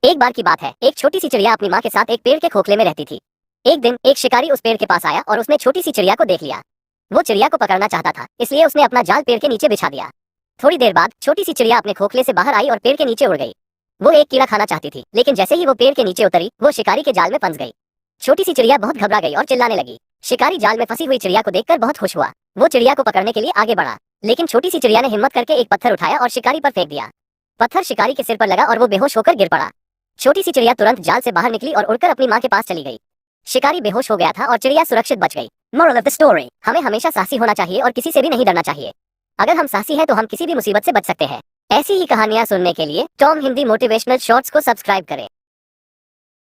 एक बार की बात है, एक छोटी सी चिड़िया अपनी माँ के साथ एक पेड़ के खोखले में रहती थी। एक दिन एक शिकारी उस पेड़ के पास आया और उसने छोटी सी चिड़िया को देख लिया। वो चिड़िया को पकड़ना चाहता था, इसलिए उसने अपना जाल पेड़ के नीचे बिछा दिया। थोड़ी देर बाद छोटी सी चिड़िया अपने खोखले से बाहर आई और पेड़ के नीचे उड़ गई। वो एक कीड़ा खाना चाहती थी, लेकिन जैसे ही वो पेड़ के नीचे उतरी, वो शिकारी के जाल में फंस गई। छोटी सी चिड़िया बहुत घबरा गई और चिल्लाने लगी। शिकारी जाल में फंसी हुई चिड़िया को देखकर बहुत खुश हुआ। वो चिड़िया को पकड़ने के लिए आगे बढ़ा, लेकिन छोटी सी चिड़िया ने हिम्मत करके एक पत्थर उठाया और शिकारी पर फेंक दिया। पत्थर शिकारी के सिर पर लगा और वो बेहोश होकर गिर पड़ा। छोटी सी चिड़िया तुरंत जाल से बाहर निकली और उड़कर अपनी माँ के पास चली गई। शिकारी बेहोश हो गया था और चिड़िया सुरक्षित बच गई। मोरल ऑफ द स्टोरी, हमें हमेशा साहसी होना चाहिए और किसी से भी नहीं डरना चाहिए। अगर हम साहसी हैं तो हम किसी भी मुसीबत से बच सकते हैं। ऐसी ही कहानियां सुनने के लिए टॉम हिंदी मोटिवेशनल शॉर्ट्स को सब्सक्राइब करें।